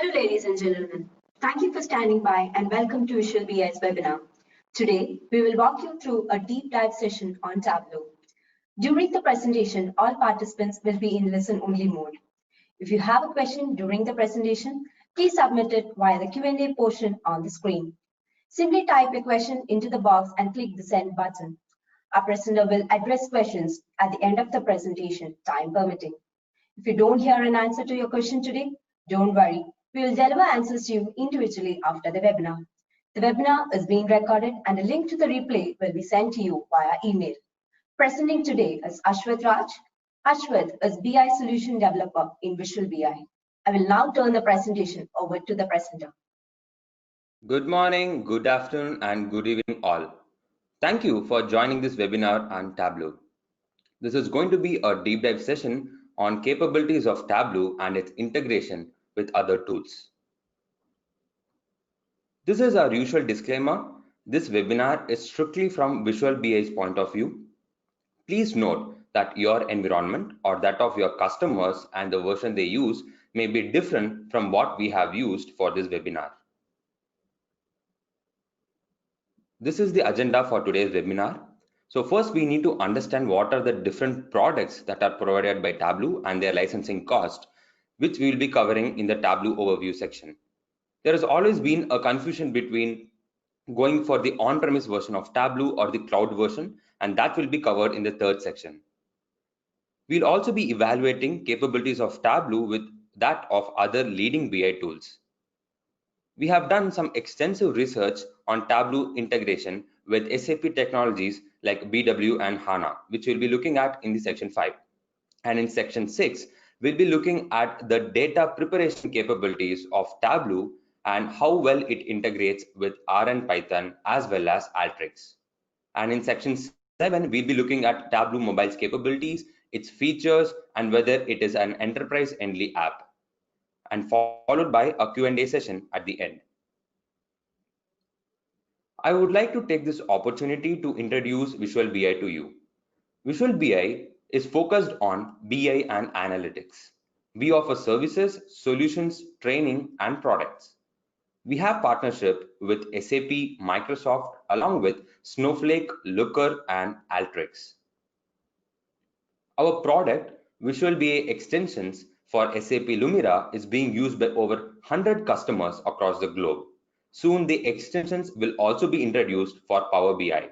Hello, ladies and gentlemen. Thank you for standing by and welcome to Visual BI's webinar. Today, we will walk you through a deep dive session on Tableau. During the presentation, all participants will be in listen-only mode. If you have a question during the presentation, please submit it via the Q&A portion on the screen. Simply type your question into the box and click the send button. Our presenter will address questions at the end of the presentation, time permitting. If you don't hear an answer to your question today, don't worry. We will deliver answers to you individually after the webinar. The webinar is being recorded and a link to the replay will be sent to you via email. Presenting today is Ashwath Raj. Ashwath is BI Solution Developer in Visual BI. I will now turn the presentation over to the presenter. Good morning, good afternoon, and good evening all. Thank you for joining this webinar on Tableau. This is going to be a deep dive session on capabilities of Tableau and its integration with other tools. This is our usual disclaimer. This webinar is strictly from Visual BI's point of view. Please note that your environment or that of your customers and the version they use may be different from what we have used for this webinar. This is the agenda for today's webinar. So first we need to understand what are the different products that are provided by Tableau and their licensing cost, which we will be covering in the Tableau overview section. There has always been a confusion between going for the on-premise version of Tableau or the cloud version, and that will be covered in the third section. We'll also be evaluating capabilities of Tableau with that of other leading BI tools. We have done some extensive research on Tableau integration with SAP technologies like BW and HANA, which we'll be looking at in the section 5. And in section 6, we'll be looking at the data preparation capabilities of Tableau and how well it integrates with R and Python as well as Alteryx. And in section 7, we'll be looking at Tableau Mobile's capabilities, its features, and whether it is an enterprise-friendly app, and followed by a Q&A session at the end. I would like to take this opportunity to introduce Visual BI to you. Visual BI is focused on BI and analytics. We offer services, solutions, training, and products. We have partnership with SAP, Microsoft, along with Snowflake, Looker, and Alteryx. Our product, Visual BI Extensions for SAP Lumira, is being used by over 100 customers across the globe. Soon, the extensions will also be introduced for Power BI.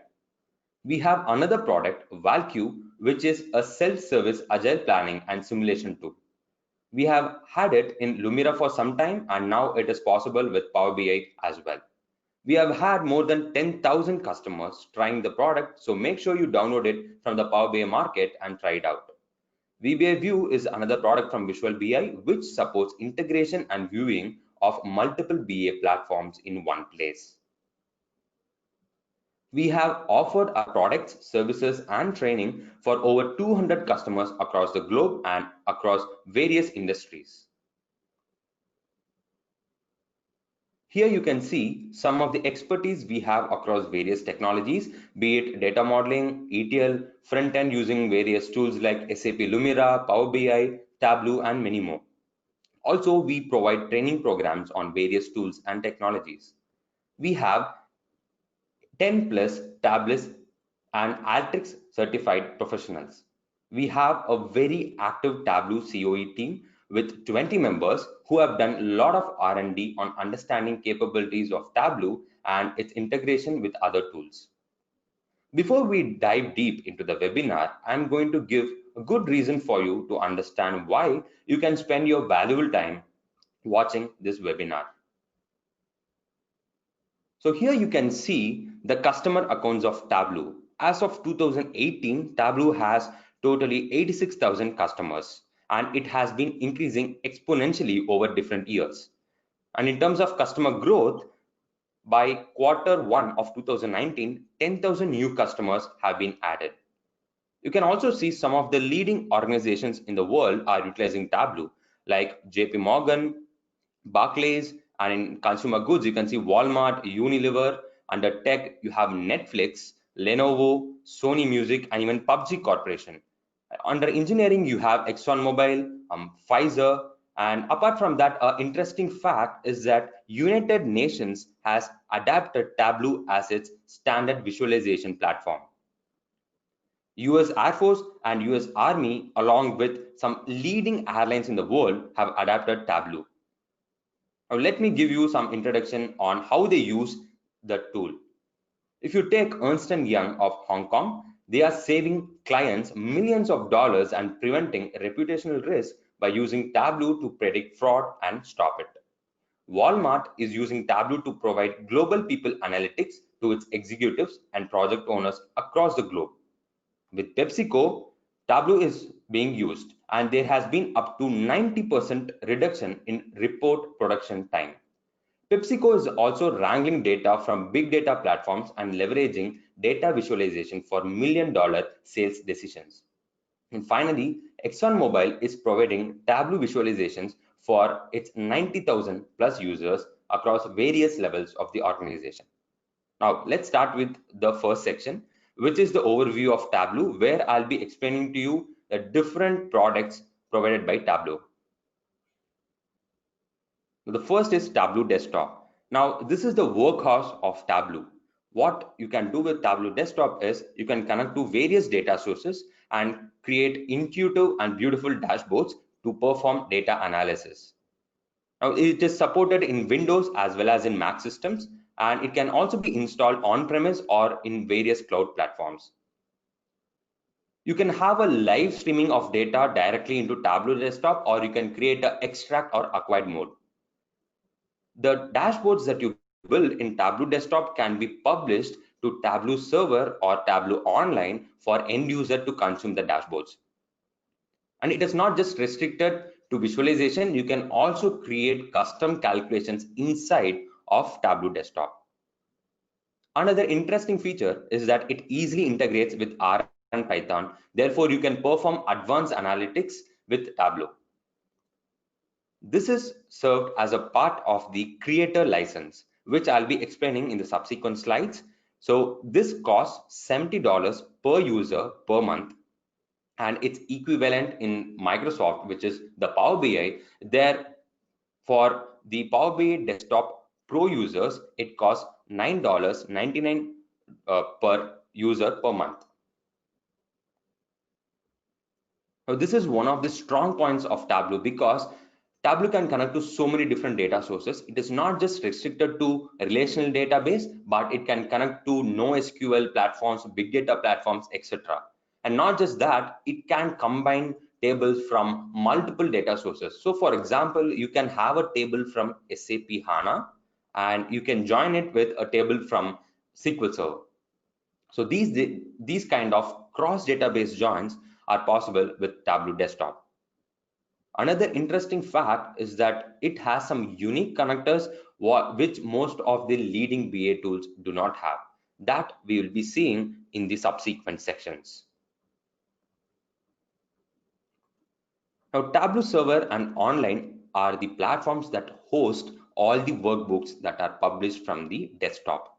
We have another product, ValQ, which is a self-service agile planning and simulation tool. We have had it in Lumira for some time, and now it is possible with Power BI as well. We have had more than 10,000 customers trying the product, so make sure you download it from the Power BI market and try it out. VBI View is another product from Visual BI, which supports integration and viewing of multiple BA platforms in one place. We have offered our products, services, and training for over 200 customers across the globe and across various industries. Here you can see some of the expertise we have across various technologies, be it data modeling, ETL, front-end using various tools like SAP Lumira, Power BI, Tableau, and many more. Also, we provide training programs on various tools and technologies. We have 10 plus Tableau and Alteryx certified professionals. We have a very active Tableau COE team with 20 members who have done a lot of R&D on understanding capabilities of Tableau and its integration with other tools. Before we dive deep into the webinar, I'm going to give a good reason for you to understand why you can spend your valuable time watching this webinar. So here you can see the customer accounts of Tableau. As of 2018, Tableau has totally 86,000 customers, and it has been increasing exponentially over different years. And in terms of customer growth, by Q1 of 2019, 10,000 new customers have been added. You can also see some of the leading organizations in the world are utilizing Tableau, like JP Morgan, Barclays, and in consumer goods, you can see Walmart, Unilever. Under tech, you have Netflix, Lenovo, Sony Music, and even PUBG Corporation. Under engineering, you have ExxonMobil, Pfizer, And apart from that, an interesting fact is that United Nations has adapted Tableau as its standard visualization platform. US Air Force and US Army, along with some leading airlines in the world, have adapted Tableau. Now, let me give you some introduction on how they use the tool. If you take Ernst & Young of Hong Kong, they are saving clients millions of dollars and preventing reputational risk by using Tableau to predict fraud and stop it. Walmart is using Tableau to provide global people analytics to its executives and project owners across the globe. With PepsiCo, Tableau is being used, and there has been up to 90% reduction in report production time. PepsiCo is also wrangling data from big data platforms and leveraging data visualization for million-dollar sales decisions. And finally, ExxonMobil is providing Tableau visualizations for its 90,000 plus users across various levels of the organization. Now, let's start with the first section, which is the overview of Tableau, where I'll be explaining to you the different products provided by Tableau. The first is Tableau Desktop. Now, this is the workhorse of Tableau. What you can do with Tableau Desktop is you can connect to various data sources and create intuitive and beautiful dashboards to perform data analysis. Now, it is supported in Windows as well as in Mac systems, and it can also be installed on-premise or in various cloud platforms. You can have a live streaming of data directly into Tableau Desktop, or you can create an extract or acquired mode. The dashboards that you build in Tableau Desktop can be published to Tableau Server or Tableau Online for end user to consume the dashboards. And it is not just restricted to visualization. You can also create custom calculations inside of Tableau Desktop. Another interesting feature is that it easily integrates with R and Python. Therefore, you can perform advanced analytics with Tableau. This is served as a part of the creator license, which I'll be explaining in the subsequent slides. So this costs $70 per user per month, and it's equivalent in Microsoft, which is the Power BI. There, for the Power BI Desktop Pro users, it costs $9.99 per user per month. Now, this is one of the strong points of Tableau because Tableau can connect to so many different data sources. It is not just restricted to a relational database, but it can connect to NoSQL platforms, big data platforms, etc. And not just that, it can combine tables from multiple data sources. So for example, you can have a table from SAP HANA and you can join it with a table from SQL Server. So these kind of cross database joins are possible with Tableau Desktop. Another interesting fact is that it has some unique connectors which most of the leading BA tools do not have. That we will be seeing in the subsequent sections. Now, Tableau Server and Online are the platforms that host all the workbooks that are published from the desktop.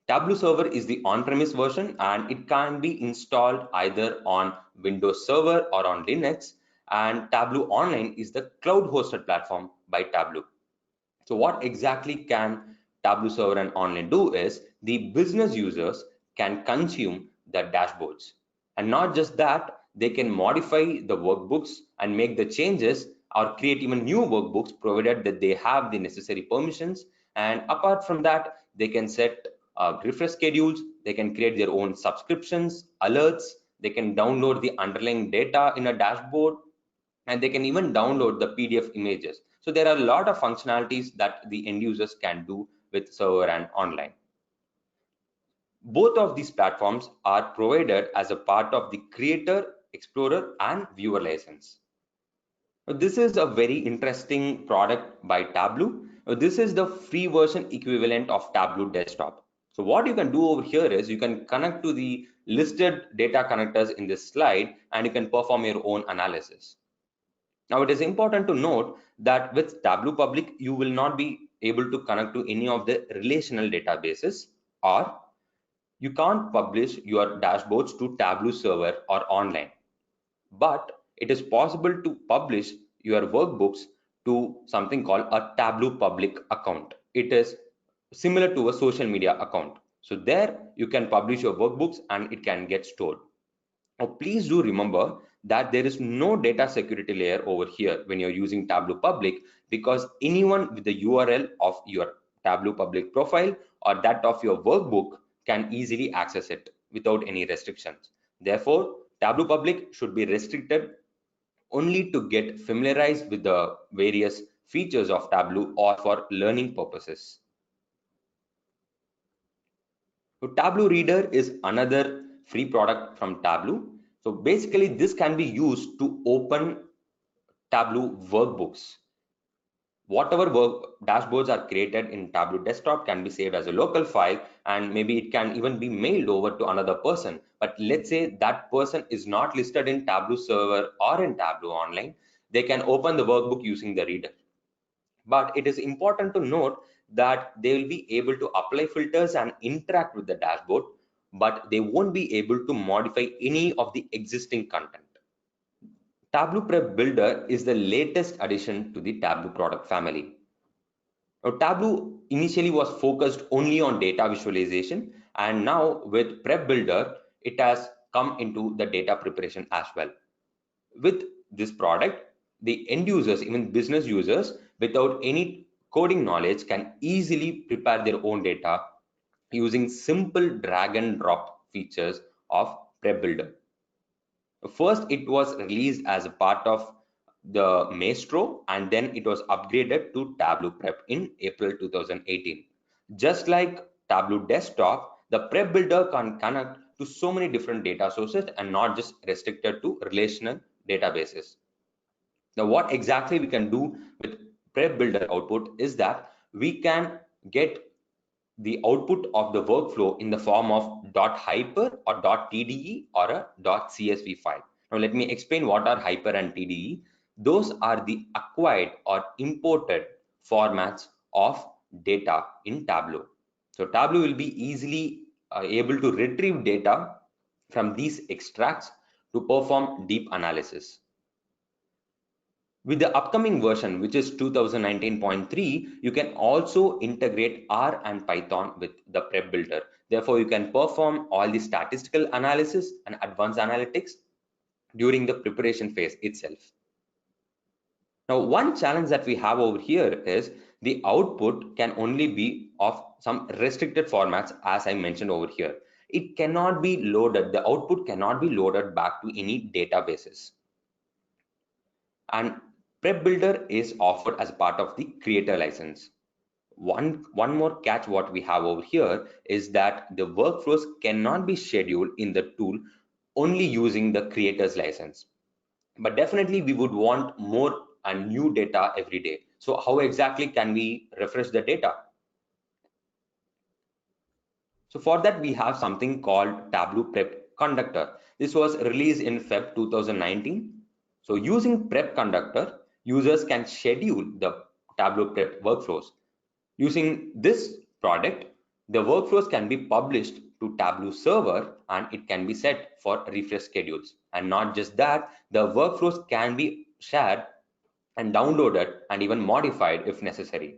Tableau Server is the on-premise version and it can be installed either on Windows Server or on Linux, and Tableau Online is the cloud-hosted platform by Tableau. So what exactly can Tableau Server and Online do is the business users can consume the dashboards. And not just that, they can modify the workbooks and make the changes or create even new workbooks provided that they have the necessary permissions. And apart from that, they can set refresh schedules, they can create their own subscriptions, alerts, they can download the underlying data in a dashboard, and they can even download the PDF images. So there are a lot of functionalities that the end users can do with Server and Online. Both of these platforms are provided as a part of the Creator, Explorer, and Viewer license. Now, this is a very interesting product by Tableau. Now, this is the free version equivalent of Tableau Desktop. So what you can do over here is you can connect to the listed data connectors in this slide and you can perform your own analysis. Now, it is important to note that with Tableau Public, you will not be able to connect to any of the relational databases, or you can't publish your dashboards to Tableau Server or Online. But it is possible to publish your workbooks to something called a Tableau public account. It is similar to a social media account. So there you can publish your workbooks and it can get stored. Now, please do remember that there is no data security layer over here when you're using Tableau Public, because anyone with the URL of your Tableau Public profile or that of your workbook can easily access it without any restrictions. Therefore, Tableau Public should be restricted only to get familiarized with the various features of Tableau or for learning purposes. So Tableau Reader is another free product from Tableau. So basically this can be used to open Tableau workbooks. Whatever work dashboards are created in Tableau desktop can be saved as a local file, and maybe it can even be mailed over to another person. But let's say that person is not listed in Tableau server or in Tableau online, they can open the workbook using the reader. But it is important to note that they will be able to apply filters and interact with the dashboard, but they won't be able to modify any of the existing content. Tableau Prep Builder is the latest addition to the Tableau product family. Now, Tableau initially was focused only on data visualization, and now with Prep Builder, it has come into the data preparation as well. With this product, the end users, even business users, without any coding knowledge, can easily prepare their own data using simple drag and drop features of Prep Builder. First, it was released as a part of the Maestro, and then it was upgraded to Tableau Prep in April 2018. Just like Tableau Desktop, the Prep Builder can connect to so many different data sources and not just restricted to relational databases. Now, what exactly we can do with Prep Builder output is that we can get the output of the workflow in the form of .hyper or .tde or a .csv file. Now let me explain what are hyper and TDE. Those are the acquired or imported formats of data in Tableau. So Tableau will be easily able to retrieve data from these extracts to perform deep analysis. With the upcoming version, which is 2019.3, you can also integrate R and Python with the Prep Builder. Therefore, you can perform all the statistical analysis and advanced analytics during the preparation phase itself. Now, one challenge that we have over here is the output can only be of some restricted formats, as I mentioned over here. It cannot be loaded, the output cannot be loaded back to any databases. And Prep Builder is offered as part of the creator license. One more catch what we have over here is that the workflows cannot be scheduled in the tool only using the creators license. But definitely we would want more and new data every day. So how exactly can we refresh the data? So for that we have something called Tableau Prep Conductor. This was released in Feb 2019. So using Prep Conductor, users can schedule the Tableau Prep workflows. Using this product, the workflows can be published to Tableau server and it can be set for refresh schedules. And not just that, the workflows can be shared and downloaded and even modified if necessary.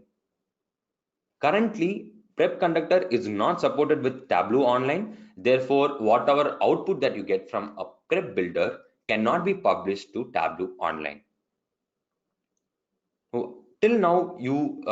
Currently, Prep Conductor is not supported with Tableau Online. Therefore, whatever output that you get from a Prep Builder cannot be published to Tableau Online. Till now, you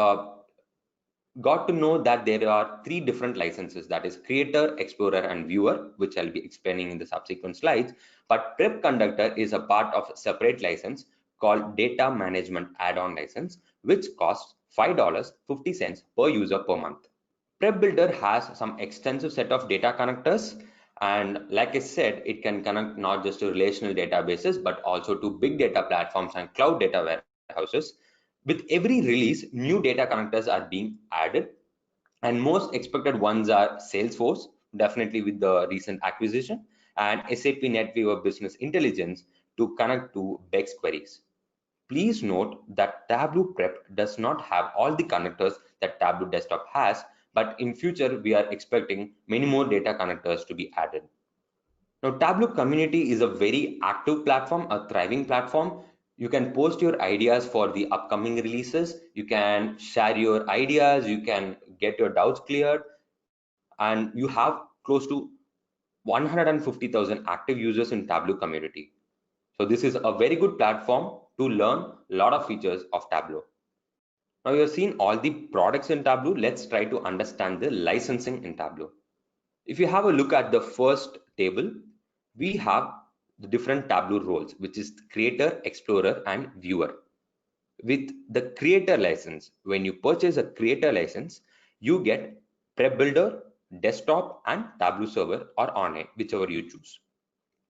got to know that there are three different licenses, that is Creator, Explorer, and Viewer, which I'll be explaining in the subsequent slides. But Prep Conductor is a part of a separate license called Data Management Add-on License, which costs $5.50 per user per month. Prep Builder has some extensive set of data connectors, and like I said, it can connect not just to relational databases but also to big data platforms and cloud data warehouses. With every release, new data connectors are being added, and most expected ones are Salesforce, definitely with the recent acquisition, and SAP NetWeaver Business Intelligence to connect to BEX queries. Please note that Tableau Prep does not have all the connectors that Tableau Desktop has, but in future we are expecting many more data connectors to be added. Now, Tableau community is a very active platform, a thriving platform. You can post your ideas for the upcoming releases. You can share your ideas. You can get your doubts cleared. And you have close to 150,000 active users in Tableau community. So this is a very good platform to learn a lot of features of Tableau. Now you're seeing all the products in Tableau. Let's try to understand the licensing in Tableau. If you have a look at the first table, we have the different Tableau roles, which is creator, explorer, and viewer. With the creator license, when you purchase a creator license, you get Prep Builder, desktop, and Tableau server or online, whichever you choose.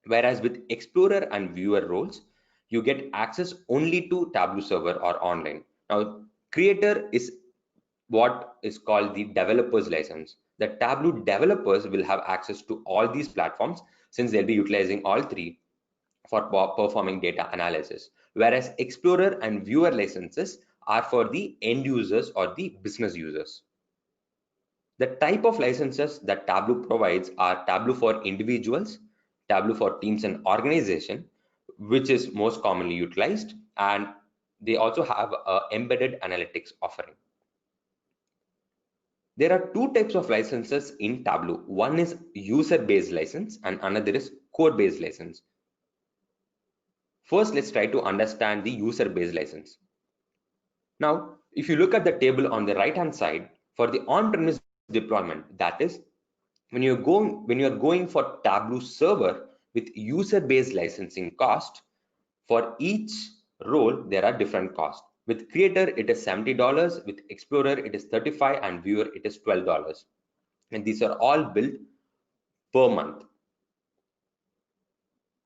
Whereas with explorer and viewer roles, you get access only to Tableau server or online. Now, creator is what is called the developers license. The Tableau developers will have access to all these platforms since they'll be utilizing all three for performing data analysis. Whereas Explorer and Viewer licenses are for the end users or the business users. The type of licenses that Tableau provides are Tableau for individuals, Tableau for teams and organization, which is most commonly utilized, and they also have a embedded analytics offering. There are two types of licenses in Tableau. One is user-based license and another is code-based license. First, let's try to understand the user-based license. Now, if you look at the table on the right-hand side, for the on-premise deployment, that is, when you're going for Tableau server with user-based licensing cost, for each role, there are different costs. With Creator, it is $70. With Explorer, it is $35, and Viewer, it is $12. And these are all billed per month.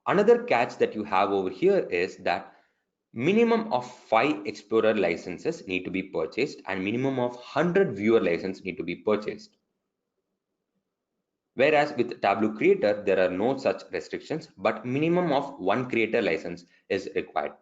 Another catch that you have over here is that minimum of 5 Explorer licenses need to be purchased and minimum of 100 Viewer licenses need to be purchased. Whereas with Tableau Creator, there are no such restrictions, but minimum of 1 Creator license is required.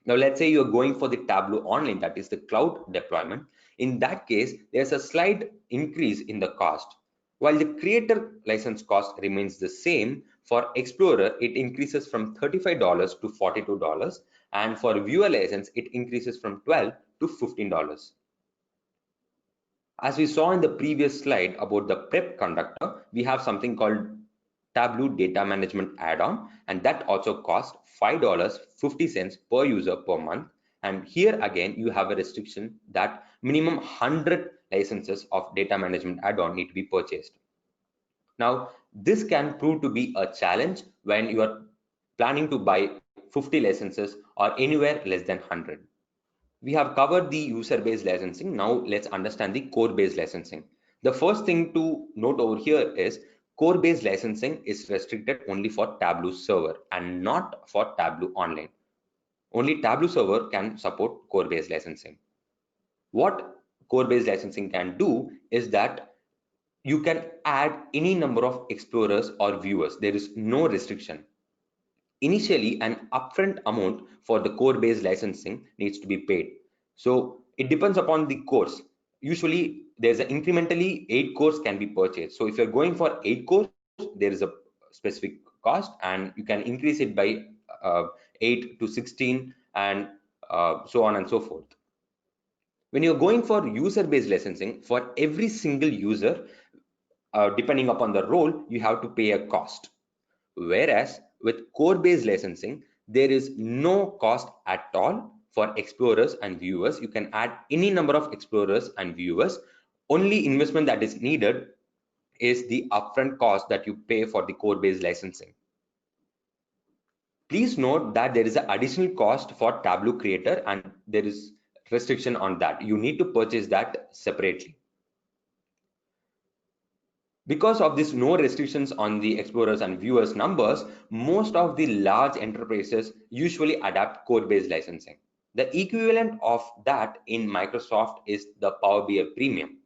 Now, let's say you're going for the Tableau Online, that is the cloud deployment. In that case, there's a slight increase in the cost. While the Creator license cost remains the same, for Explorer, it increases from $35 to $42, and for Viewer license, it increases from $12 to $15. As we saw in the previous slide about the Prep Conductor, we have something called Tableau Data Management add-on, and that also costs $5.50 per user per month. And here again, you have a restriction that minimum 100 licenses of data management add-on need to be purchased. Now, this can prove to be a challenge when you are planning to buy 50 licenses or anywhere less than 100. We have covered the user-based licensing. Now let's understand the core-based licensing. The first thing to note over here is core-based licensing is restricted only for Tableau server and not for Tableau online. Only Tableau server can support core-based licensing. What core-based licensing can do is that you can add any number of explorers or viewers. There is no restriction. Initially, an upfront amount for the core-based licensing needs to be paid. So it depends upon the course. Usually, there's an incrementally 8 cores can be purchased. So if you're going for 8 cores, there is a specific cost, and you can increase it by 8 to 16 and so on and so forth. When you're going for user-based licensing, for every single user, depending upon the role, you have to pay a cost. Whereas with core-based licensing, there is no cost at all for explorers and viewers. You can add any number of explorers and viewers. Only investment that is needed is the upfront cost that you pay for the core-based licensing. Please note that there is an additional cost for Tableau Creator, and there is restriction on that. You need to purchase that separately. Because of this no restrictions on the explorers and viewers numbers, most of the large enterprises usually adapt code-based licensing. The equivalent of that in Microsoft is the Power BI Premium.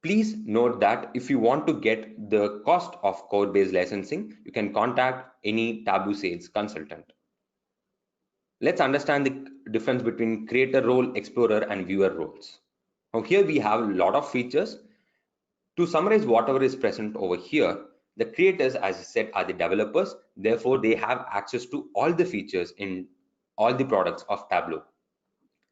Please note that if you want to get the cost of code-based licensing, you can contact any Tableau sales consultant. Let's understand the difference between creator role, explorer, and viewer roles. Now here we have a lot of features. To summarize whatever is present over here, the creators, as I said, are the developers. Therefore, they have access to all the features in all the products of Tableau.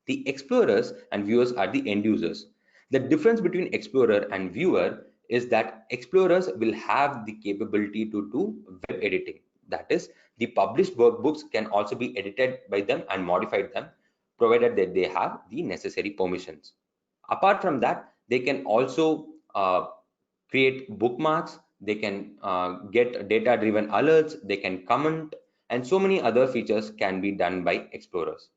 The explorers and viewers are the end users. The difference between explorer and viewer is that explorers will have the capability to do web editing. That is, the published workbooks can also be edited by them and modified them, provided that they have the necessary permissions. Apart from that, they can also create bookmarks, they can get data-driven alerts, they can comment, and so many other features can be done by explorers.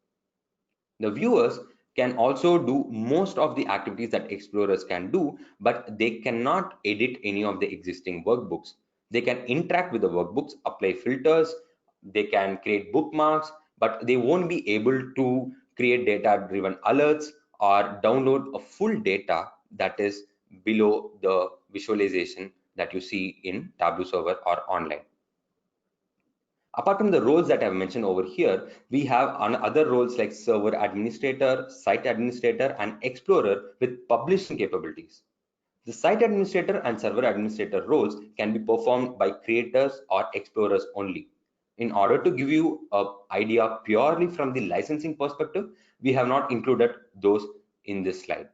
The viewers can also do most of the activities that explorers can do, but they cannot edit any of the existing workbooks. They can interact with the workbooks, apply filters, they can create bookmarks, but they won't be able to create data-driven alerts or download a full data that is below the visualization that you see in Tableau server or online. Apart from the roles that I've mentioned over here, we have other roles like server administrator, site administrator, and explorer with publishing capabilities. The site administrator and server administrator roles can be performed by creators or explorers only. In order to give you an idea purely from the licensing perspective, we have not included those in this slide.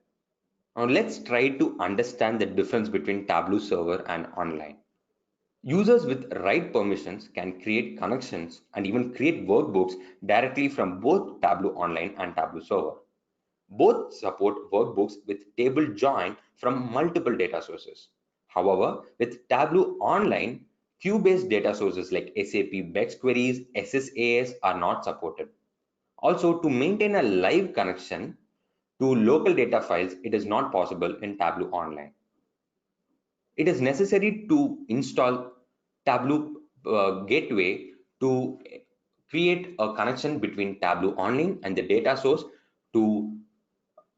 Now let's try to understand the difference between Tableau server and online. Users with right permissions can create connections and even create workbooks directly from both Tableau Online and Tableau Server. Both support workbooks with table join from multiple data sources. However, with Tableau Online, queue-based data sources like SAP BEX queries, SSAS are not supported. Also, to maintain a live connection to local data files, it is not possible in Tableau Online. It is necessary to install Tableau Gateway to create a connection between Tableau Online and the data source to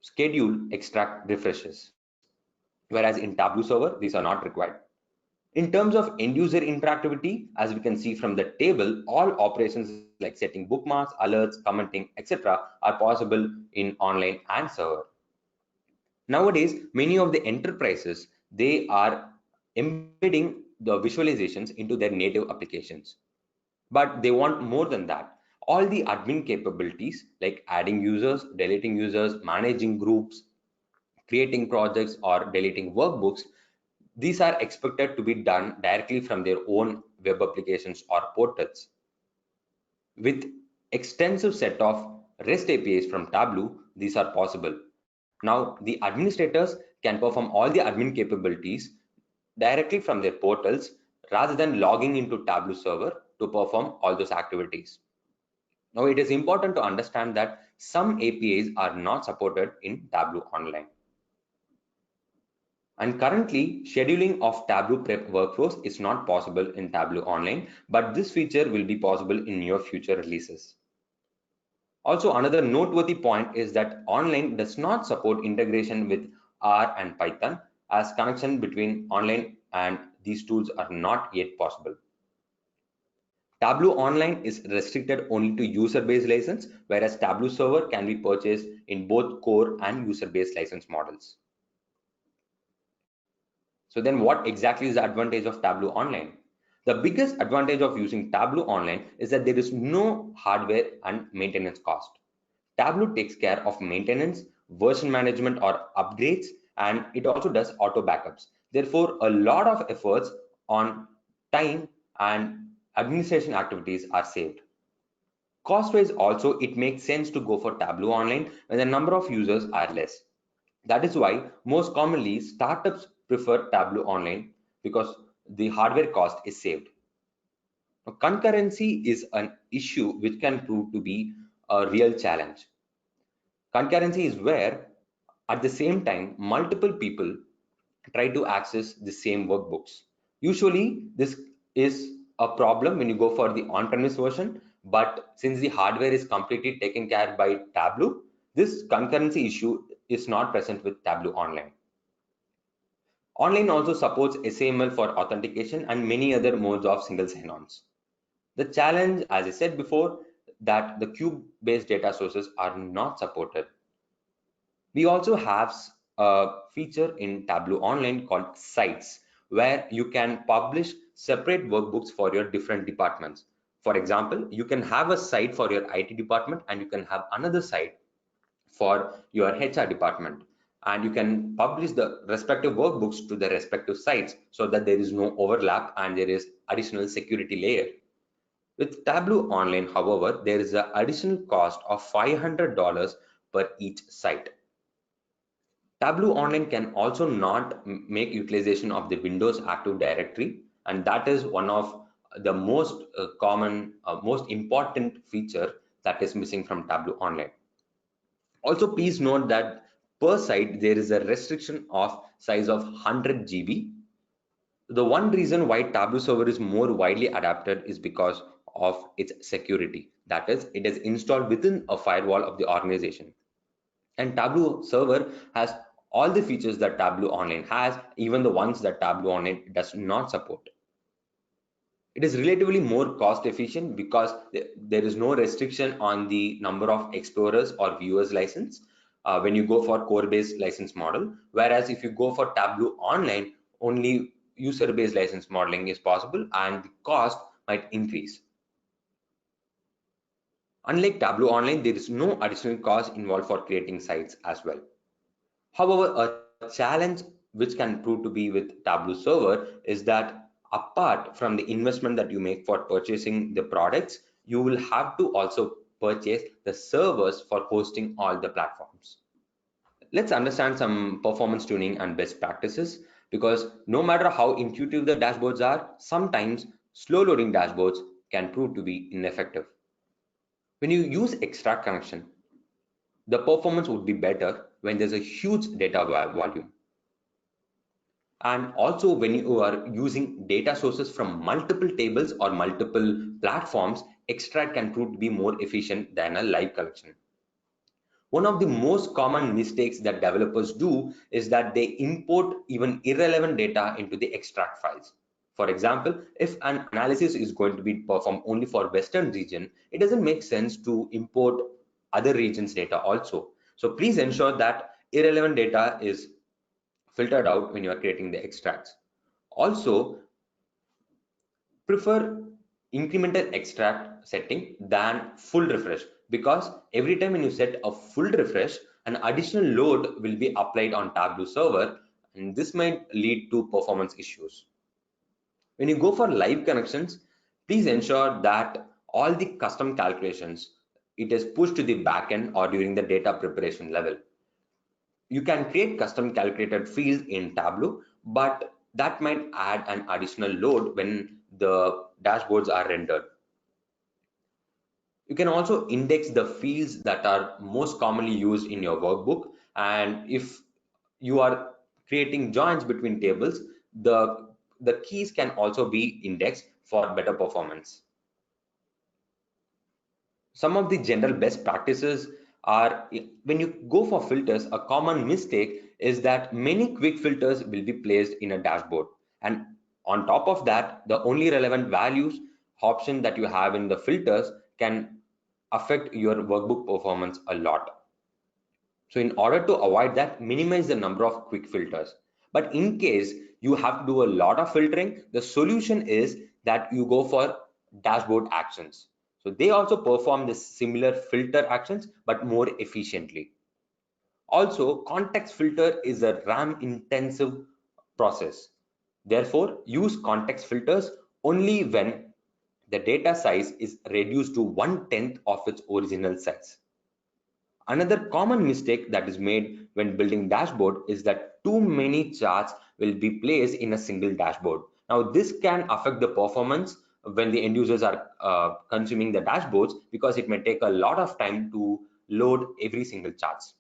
schedule extract refreshes. Whereas in Tableau Server, these are not required. In terms of end user interactivity, as we can see from the table, all operations like setting bookmarks, alerts, commenting, etc. are possible in online and server. Nowadays, many of the enterprises, they are embedding the visualizations into their native applications. But they want more than that. All the admin capabilities like adding users, deleting users, managing groups, creating projects or deleting workbooks, these are expected to be done directly from their own web applications or portals. With extensive set of REST APIs from Tableau, these are possible. Now, the administrators can perform all the admin capabilities directly from their portals rather than logging into Tableau server to perform all those activities. Now, it is important to understand that some APIs are not supported in Tableau Online. And currently, scheduling of Tableau prep workflows is not possible in Tableau Online, but this feature will be possible in near future releases. Also, another noteworthy point is that online does not support integration with R and Python, as connection between online and these tools are not yet possible. Tableau Online is restricted only to user-based license, whereas Tableau Server can be purchased in both core and user-based license models. So then what exactly is the advantage of Tableau Online? The biggest advantage of using Tableau Online is that there is no hardware and maintenance cost. Tableau takes care of maintenance, version management or upgrades, and it also does auto backups. Therefore, a lot of efforts on time and administration activities are saved. Cost-wise also, it makes sense to go for Tableau Online when the number of users are less. That is why most commonly startups prefer Tableau Online because the hardware cost is saved. Now, concurrency is an issue which can prove to be a real challenge. Concurrency is where at the same time multiple people try to access the same workbooks. Usually this is a problem when you go for the on-premise version, but since the hardware is completely taken care by Tableau, this concurrency issue is not present with Tableau Online. Online also supports SAML for authentication and many other modes of single sign-ons. The challenge, as I said before, that the cube-based data sources are not supported. We also have a feature in Tableau Online called Sites, where you can publish separate workbooks for your different departments. For example, you can have a site for your IT department and you can have another site for your HR department, and you can publish the respective workbooks to the respective sites so that there is no overlap and there is additional security layer. With Tableau Online, however, there is an additional cost of $500 per each site. Tableau Online can also not make utilization of the Windows Active Directory, and that is one of the most common, most important feature that is missing from Tableau Online. Also, please note that per site there is a restriction of size of 100 GB. The one reason why Tableau Server is more widely adapted is because of its security. That is, it is installed within a firewall of the organization. And Tableau Server has all the features that Tableau Online has, even the ones that Tableau Online does not support. It is relatively more cost efficient because there is no restriction on the number of explorers or viewers license when you go for core based license model, whereas if you go for Tableau Online, only user based license modeling is possible and the cost might increase. Unlike Tableau Online, there is no additional cost involved for creating sites as well. However, a challenge which can prove to be with Tableau Server is that apart from the investment that you make for purchasing the products, you will have to also purchase the servers for hosting all the platforms. Let's understand some performance tuning and best practices, because no matter how intuitive the dashboards are, sometimes slow loading dashboards can prove to be ineffective. When you use extract connection, the performance would be better when there's a huge data volume. And also when you are using data sources from multiple tables or multiple platforms, extract can prove to be more efficient than a live collection. One of the most common mistakes that developers do is that they import even irrelevant data into the extract files. For example, if an analysis is going to be performed only for Western region, it doesn't make sense to import other regions data also. So please ensure that irrelevant data is filtered out when you are creating the extracts. Also, prefer incremental extract setting than full refresh, because every time when you set a full refresh, an additional load will be applied on Tableau Server, and this might lead to performance issues. When you go for live connections, please ensure that all the custom calculations, it is pushed to the backend or during the data preparation level. You can create custom calculated fields in Tableau, but that might add an additional load when the dashboards are rendered. You can also index the fields that are most commonly used in your workbook, and if you are creating joins between tables, the keys can also be indexed for better performance. Some of the general best practices are, when you go for filters, a common mistake is that many quick filters will be placed in a dashboard, and on top of that, the only relevant values option that you have in the filters can affect your workbook performance a lot. So in order to avoid that, minimize the number of quick filters. But in case you have to do a lot of filtering, the solution is that you go for dashboard actions. So they also perform this similar filter actions, but more efficiently. Also, context filter is a RAM intensive process. Therefore, use context filters only when the data size is reduced to 1/10 of its original size. Another common mistake that is made when building dashboard is that too many charts will be placed in a single dashboard. Now, this can affect the performance when the end users are consuming the dashboards, because it may take a lot of time to load every single charts.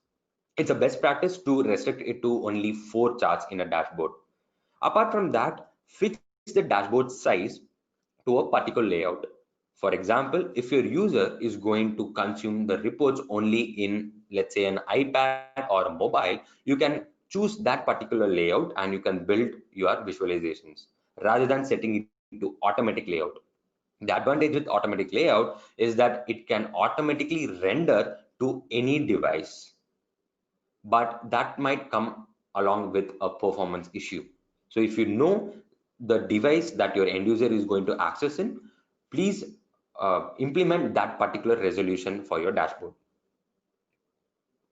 It's a best practice to restrict it to only 4 charts in a dashboard. Apart from that, fix the dashboard size to a particular layout. For example, if your user is going to consume the reports only in, let's say, an iPad or a mobile, you can choose that particular layout and you can build your visualizations rather than setting it to automatic layout. The advantage with automatic layout is that it can automatically render to any device, but that might come along with a performance issue. So if you know the device that your end user is going to access in, please implement that particular resolution for your dashboard.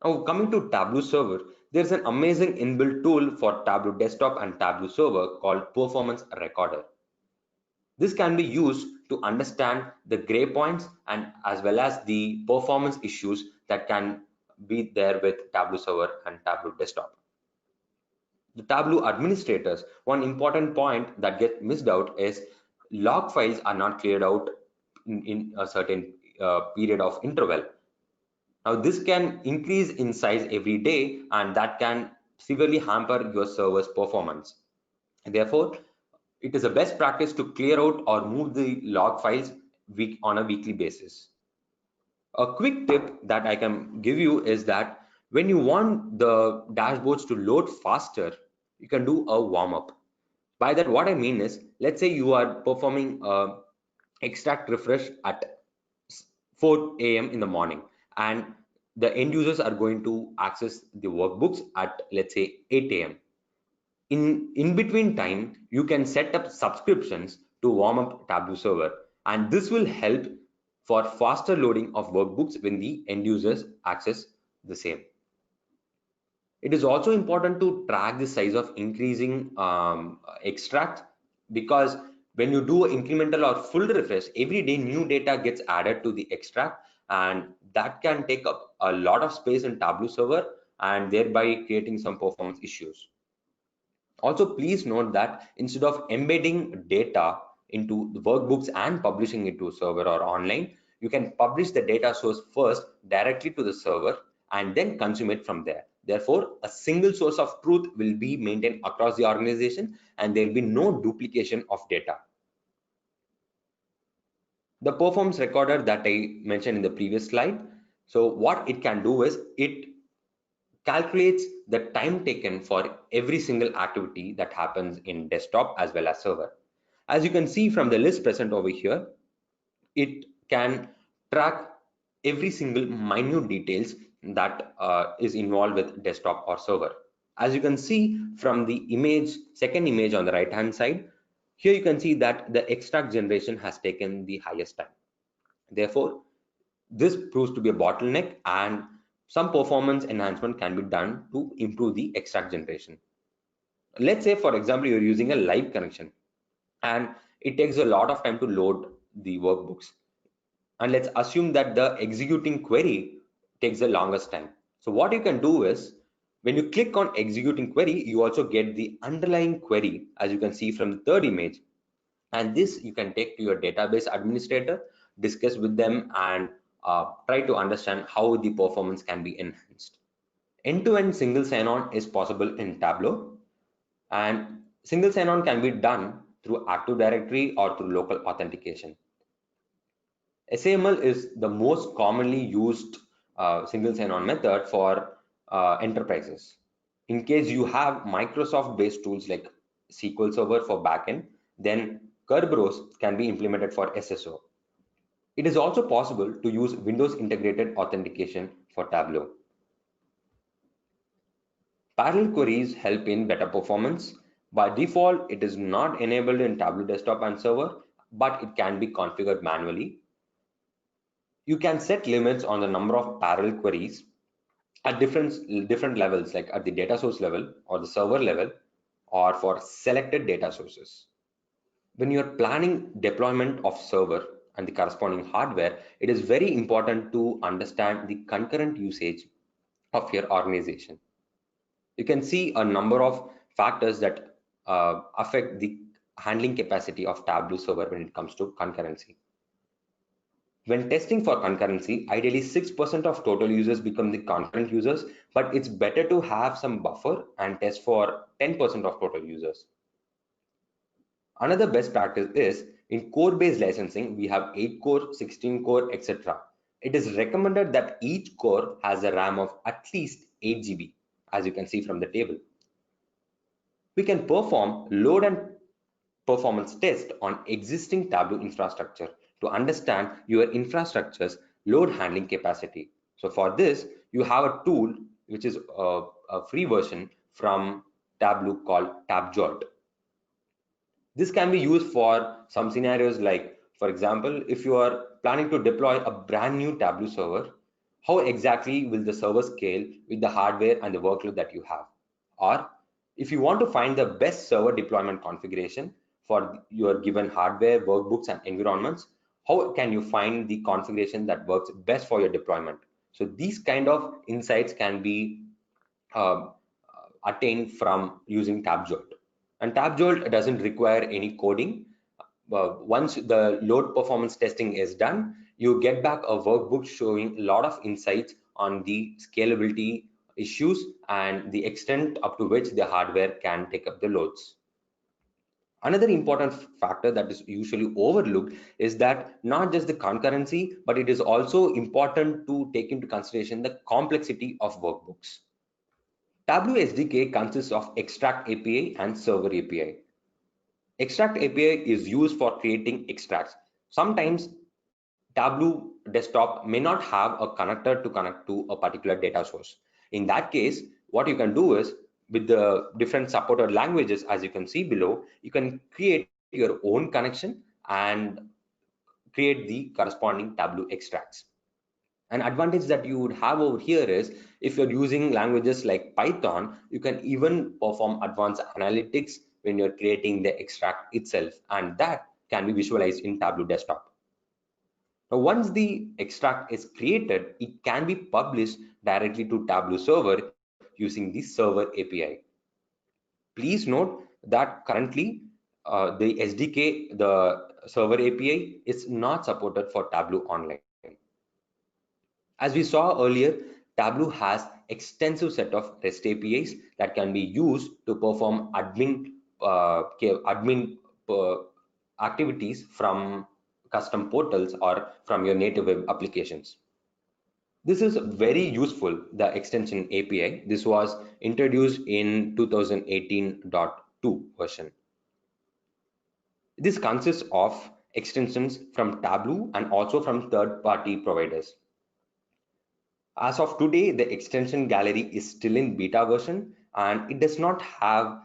Now, coming to Tableau Server, there's an amazing inbuilt tool for Tableau Desktop and Tableau Server called Performance Recorder. This can be used to understand the gray points and as well as the performance issues that can be there with Tableau Server and Tableau Desktop. The Tableau administrators, one important point that gets missed out is log files are not cleared out in a certain period of interval. Now, this can increase in size every day, and that can severely hamper your server's performance. Therefore, it is a best practice to clear out or move the log files on a weekly basis. A quick tip that I can give you is that when you want the dashboards to load faster, you can do a warm-up. By that, what I mean is, let's say you are performing a extract refresh at 4 a.m. in the morning, and the end users are going to access the workbooks at, let's say, 8 a.m. In between time, you can set up subscriptions to warm up Tableau Server, and this will help for faster loading of workbooks when the end users access the same. It is also important to track the size of increasing extract, because when you do incremental or full refresh, every day new data gets added to the extract, and that can take up a lot of space in Tableau Server and thereby creating some performance issues. Also, please note that instead of embedding data into the workbooks and publishing it to a server or online, you can publish the data source first directly to the server and then consume it from there. Therefore, a single source of truth will be maintained across the organization and there will be no duplication of data. The performance recorder that I mentioned in the previous slide. So what it can do is it calculates the time taken for every single activity that happens in desktop as well as server. As you can see from the list present over here, it can track every single minute details that is involved with desktop or server. As you can see from the second image on the right hand side, here you can see that the extract generation has taken the highest time. Therefore, this proves to be a bottleneck, and some performance enhancement can be done to improve the extract generation. Let's say, for example, you're using a live connection and it takes a lot of time to load the workbooks. And let's assume that the executing query takes the longest time. So what you can do is, when you click on executing query, you also get the underlying query, as you can see from the third image. And this you can take to your database administrator, discuss with them, and try to understand how the performance can be enhanced. End-to-end single sign-on is possible in Tableau, and single sign-on can be done through Active Directory or through local authentication. SAML is the most commonly used single sign-on method for enterprises. In case you have Microsoft-based tools like SQL Server for backend, then Kerberos can be implemented for SSO. It is also possible to use Windows integrated authentication for Tableau. Parallel queries help in better performance. By default, it is not enabled in Tableau Desktop and Server, but it can be configured manually. You can set limits on the number of parallel queries at different levels, like at the data source level or the server level, or for selected data sources. When you're planning deployment of server and the corresponding hardware, it is very important to understand the concurrent usage of your organization. You can see a number of factors that affect the handling capacity of Tableau Server when it comes to concurrency. When testing for concurrency, ideally 6% of total users become the concurrent users, but it's better to have some buffer and test for 10% of total users. Another best practice is in core-based licensing, we have 8 core, 16 core, etc. It is recommended that each core has a RAM of at least 8 GB, as you can see from the table. We can perform load and performance test on existing Tableau infrastructure to understand your infrastructure's load handling capacity. So for this, you have a tool which is a free version from Tableau called TabJolt. This can be used for some scenarios like, For example, if you are planning to deploy a brand new Tableau server, how exactly will the server scale with the hardware and the workload that you have? Or if you want to find the best server deployment configuration for your given hardware, workbooks, and environments, how can you find the configuration that works best for your deployment? So these kind of insights can be attained from using TabJolt. And TabJolt doesn't require any coding. Once the load performance testing is done, you get back a workbook showing a lot of insights on the scalability issues and the extent up to which the hardware can take up the loads. Another important factor that is usually overlooked is that not just the concurrency, but it is also important to take into consideration the complexity of workbooks. Tableau SDK consists of Extract API and Server API. Extract API is used for creating extracts. Sometimes Tableau desktop may not have a connector to connect to a particular data source. In that case, what you can do is with the different supported languages, as you can see below, you can create your own connection and create the corresponding Tableau extracts. An advantage that you would have over here is if you're using languages like Python, you can even perform advanced analytics when you're creating the extract itself, and that can be visualized in Tableau desktop. Now, once the extract is created, it can be published directly to Tableau server using the Server API. Please note that currently the SDK, the Server API, is not supported for Tableau Online. As we saw earlier, Tableau has extensive set of REST APIs that can be used to perform admin activities from custom portals or from your native web applications. This is very useful, the extension API. This was introduced in 2018.2 version. This consists of extensions from Tableau and also from third-party providers. As of today, the extension gallery is still in beta version and it does not have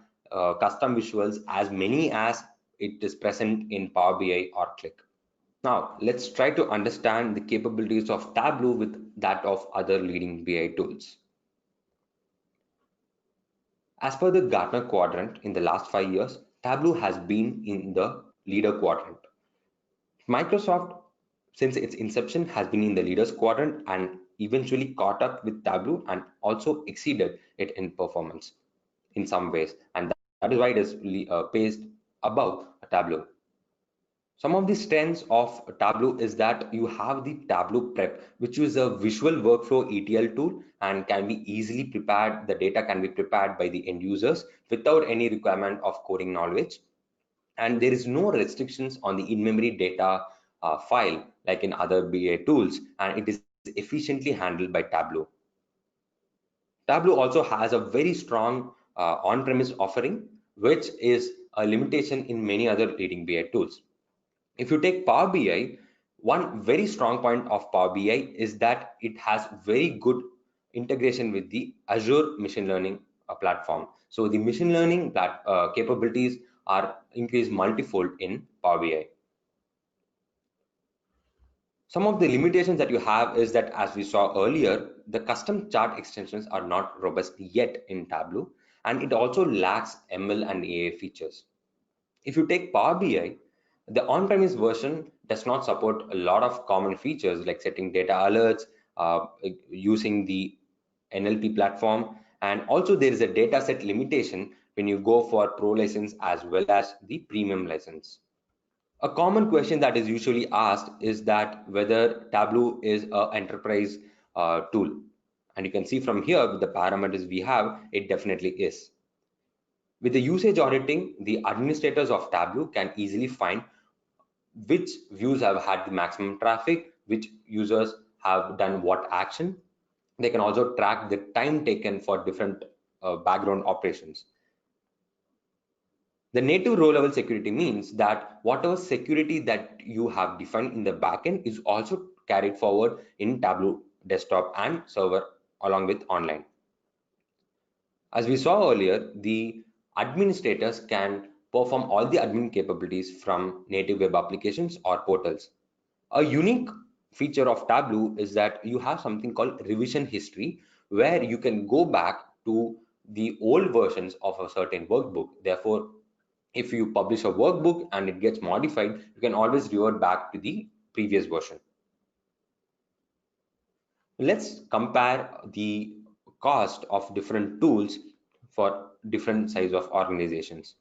custom visuals as many as it is present in Power BI or Qlik. Now, let's try to understand the capabilities of Tableau with that of other leading BI tools. As per the Gartner quadrant in the last 5 years, Tableau has been in the leader quadrant. Microsoft, since its inception, has been in the leaders quadrant and eventually caught up with Tableau and also exceeded it in performance in some ways, and that is why it is placed above Tableau. Some of the strengths of Tableau is that you have the Tableau Prep, which is a visual workflow ETL tool and can be easily prepared. The data can be prepared by the end users without any requirement of coding knowledge. And there is no restrictions on the in-memory data file like in other BI tools, and it is efficiently handled by Tableau. Tableau also has a very strong on-premise offering, which is a limitation in many other leading BI tools. If you take Power BI, one very strong point of Power BI is that it has very good integration with the Azure machine learning platform. So the machine learning capabilities are increased multifold in Power BI. Some of the limitations that you have is that, as we saw earlier, the custom chart extensions are not robust yet in Tableau, and it also lacks ML and AI features. If you take Power BI, the on-premise version does not support a lot of common features like setting data alerts, using the NLP platform, and also there is a data set limitation when you go for Pro license as well as the premium license. A common question that is usually asked is that whether Tableau is an enterprise tool. And you can see from here with the parameters we have, it definitely is. With the usage auditing, the administrators of Tableau can easily find which views have had the maximum traffic, which users have done what action. They can also track the time taken for different background operations. The native row level security means that whatever security that you have defined in the backend is also carried forward in Tableau desktop and server along with online. As we saw earlier, the administrators can perform all the admin capabilities from native web applications or portals. A unique feature of Tableau is that you have something called revision history, where you can go back to the old versions of a certain workbook. Therefore, if you publish a workbook and it gets modified, you can always revert back to the previous version. Let's compare the cost of different tools for different size of organizations.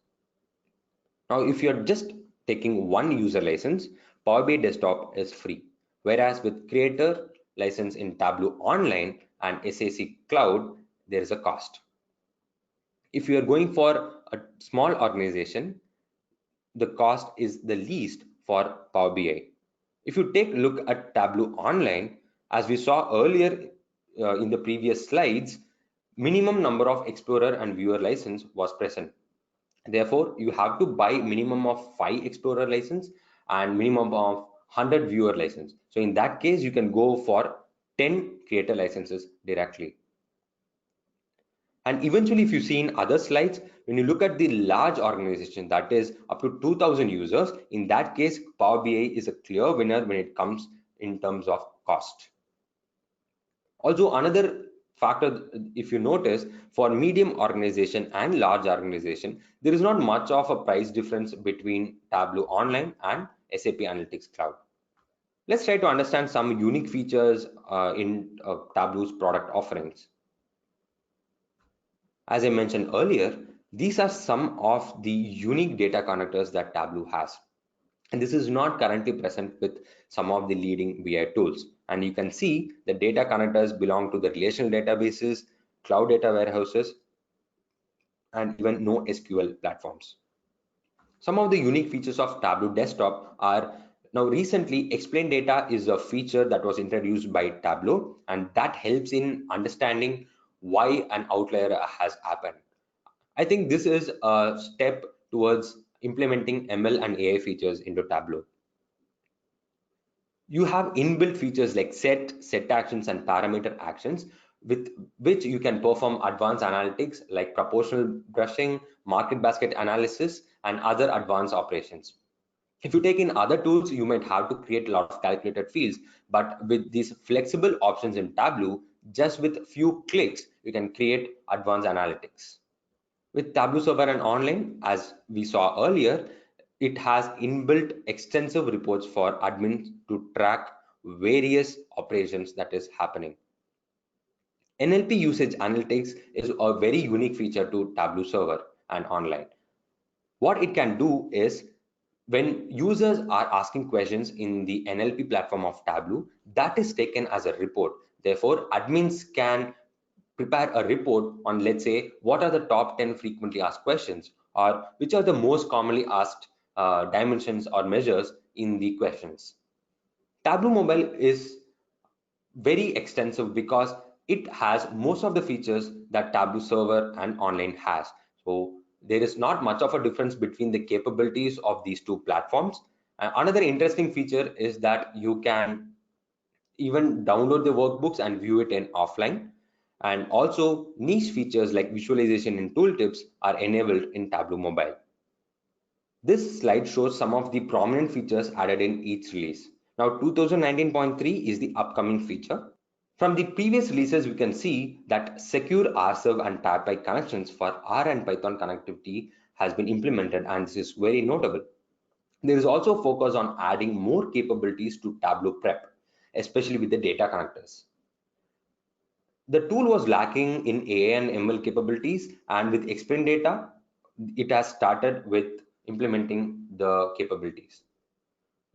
Now, if you're just taking one user license, Power BI Desktop is free, whereas with creator license in Tableau Online and SAC Cloud, there is a cost. If you are going for a small organization, the cost is the least for Power BI. If you take a look at Tableau Online, as we saw earlier in the previous slides, minimum number of Explorer and Viewer license was present. Therefore, you have to buy minimum of 5 Explorer license and minimum of 100 Viewer license. So in that case, you can go for 10 creator licenses directly. And eventually, if you see in other slides, when you look at the large organization, that is up to 2000 users, in that case, Power BI is a clear winner when it comes in terms of cost. Also, another factor, if you notice, for medium organization and large organization, there is not much of a price difference between Tableau Online and SAP Analytics Cloud. Let's try to understand some unique features in Tableau's product offerings. As I mentioned earlier, these are some of the unique data connectors that Tableau has. And this is not currently present with some of the leading BI tools. And you can see the data connectors belong to the relational databases, cloud data warehouses, and even NoSQL platforms. Some of the unique features of Tableau Desktop are, now recently explain data is a feature that was introduced by Tableau, and that helps in understanding why an outlier has happened. I think this is a step towards implementing ML and AI features into Tableau. You have inbuilt features like set actions, and parameter actions, with which you can perform advanced analytics like proportional brushing, market basket analysis, and other advanced operations. If you take in other tools, you might have to create a lot of calculated fields, but with these flexible options in Tableau, just with few clicks, you can create advanced analytics. With Tableau Server and Online, as we saw earlier, it has inbuilt extensive reports for admins to track various operations that is happening. NLP usage analytics is a very unique feature to Tableau Server and Online. What it can do is, when users are asking questions in the NLP platform of Tableau, that is taken as a report. Therefore, admins can prepare a report on, let's say, what are the top 10 frequently asked questions, or which are the most commonly asked dimensions or measures in the questions. Tableau Mobile is very extensive because it has most of the features that Tableau Server and Online has. So there is not much of a difference between the capabilities of these two platforms. Another interesting feature is that you can even download the workbooks and view it in offline. And also niche features like visualization and tooltips are enabled in Tableau Mobile. This slide shows some of the prominent features added in each release. Now 2019.3 is the upcoming feature. From the previous releases, we can see that secure RServe and TabPy connections for R and Python connectivity has been implemented, and this is very notable. There is also focus on adding more capabilities to Tableau Prep, especially with the data connectors. The tool was lacking in AI and ML capabilities, and with Explain Data, it has started with implementing the capabilities.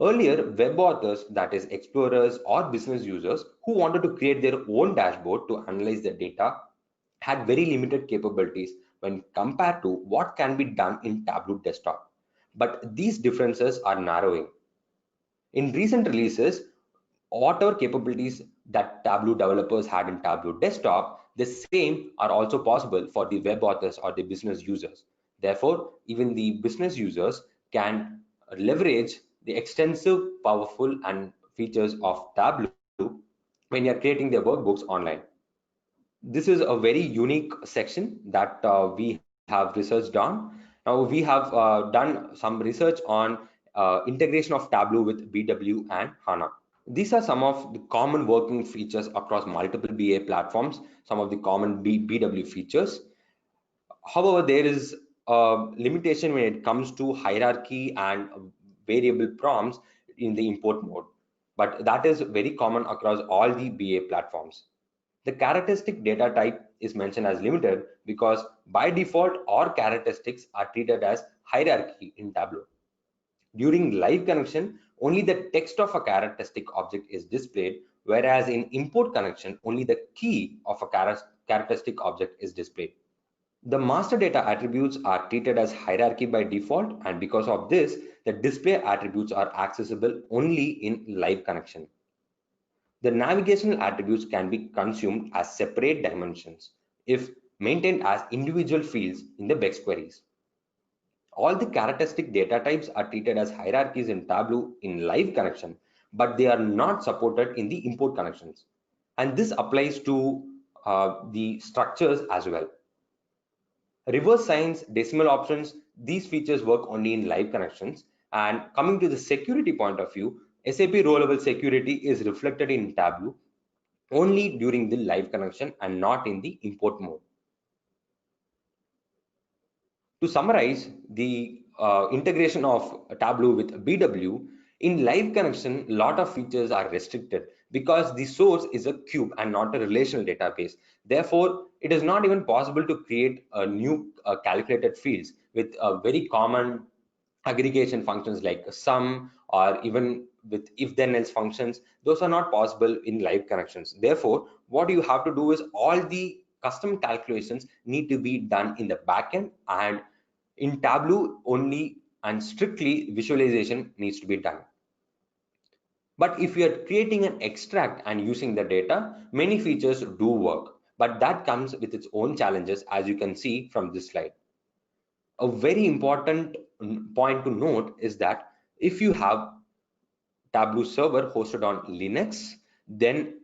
Earlier, web authors, that is explorers or business users who wanted to create their own dashboard to analyze the data, had very limited capabilities when compared to what can be done in Tableau Desktop. But these differences are narrowing. In recent releases, whatever capabilities that Tableau developers had in Tableau Desktop, the same are also possible for the web authors or the business users. Therefore, even the business users can leverage the extensive, powerful, and features of Tableau when you're creating their workbooks online. This is a very unique section that we have researched on. Now we have done some research on integration of Tableau with BW and HANA. These are some of the common working features across multiple BA platforms, some of the common BW features. However, there is a limitation when it comes to hierarchy and variable prompts in the import mode, but that is very common across all the BA platforms. The characteristic data type is mentioned as limited because by default, all characteristics are treated as hierarchy in Tableau. During live connection, only the text of a characteristic object is displayed, whereas in import connection, only the key of a characteristic object is displayed. The master data attributes are treated as hierarchy by default, and because of this, the display attributes are accessible only in live connection. The navigational attributes can be consumed as separate dimensions if maintained as individual fields in the BEX queries. All the characteristic data types are treated as hierarchies in Tableau in live connection, but they are not supported in the import connections. And this applies to the structures as well. Reverse signs, decimal options, these features work only in live connections. And coming to the security point of view, SAP row-level security is reflected in Tableau only during the live connection and not in the import mode. To summarize the integration of Tableau with BW, in live connection, a lot of features are restricted because the source is a cube and not a relational database. Therefore, it is not even possible to create a new calculated fields with very common aggregation functions like sum or even with if then else functions. Those are not possible in live connections. Therefore, what you have to do is all the custom calculations need to be done in the backend, and in Tableau only and strictly visualization needs to be done. But if you are creating an extract and using the data, many features do work, but that comes with its own challenges, as you can see from this slide. A very important point to note is that if you have Tableau server hosted on Linux, then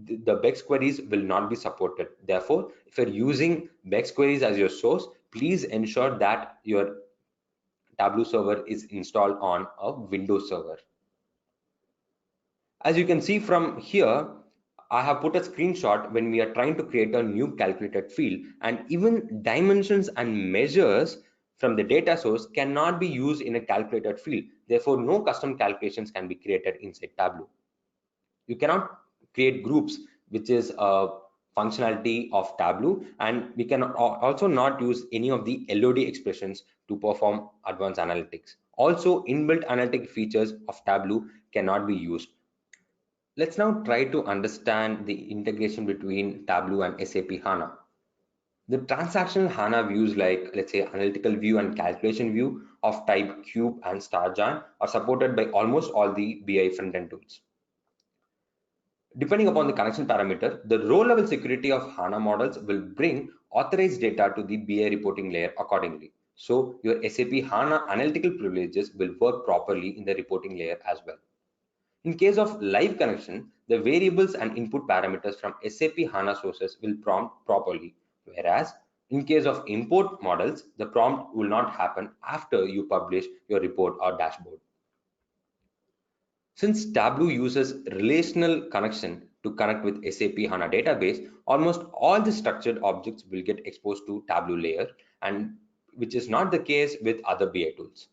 the BEX queries will not be supported. Therefore, if you're using BEX queries as your source, please ensure that your Tableau server is installed on a Windows server. As you can see from here, I have put a screenshot when we are trying to create a new calculated field, and even dimensions and measures from the data source cannot be used in a calculated field. Therefore, no custom calculations can be created inside Tableau. You cannot create groups, which is a functionality of Tableau, and we can also not use any of the LOD expressions to perform advanced analytics. Also, inbuilt analytic features of Tableau cannot be used. Let's now try to understand the integration between Tableau and SAP HANA. The transactional HANA views like, let's say, analytical view and calculation view of type cube and star jan are supported by almost all the BI front-end tools. Depending upon the connection parameter, the row-level security of HANA models will bring authorized data to the BI reporting layer accordingly. So your SAP HANA analytical privileges will work properly in the reporting layer as well. In case of live connection, the variables and input parameters from SAP HANA sources will prompt properly, whereas in case of import models, the prompt will not happen after you publish your report or dashboard. Since Tableau uses relational connection to connect with SAP HANA database, almost all the structured objects will get exposed to Tableau layer, and which is not the case with other BI tools.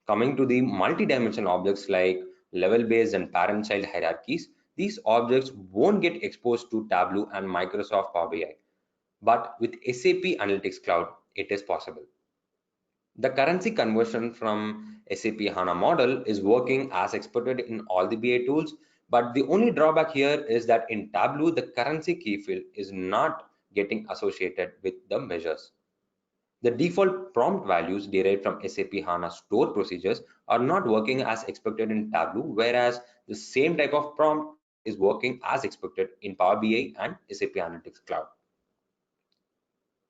Coming to the multi-dimensional objects like level-based and parent-child hierarchies, these objects won't get exposed to Tableau and Microsoft Power BI. But with SAP Analytics Cloud, it is possible. The currency conversion from SAP HANA model is working as expected in all the BI tools, but the only drawback here is that in Tableau, the currency key field is not getting associated with the measures. The default prompt values derived from SAP HANA store procedures are not working as expected in Tableau, whereas the same type of prompt is working as expected in Power BI and SAP Analytics Cloud.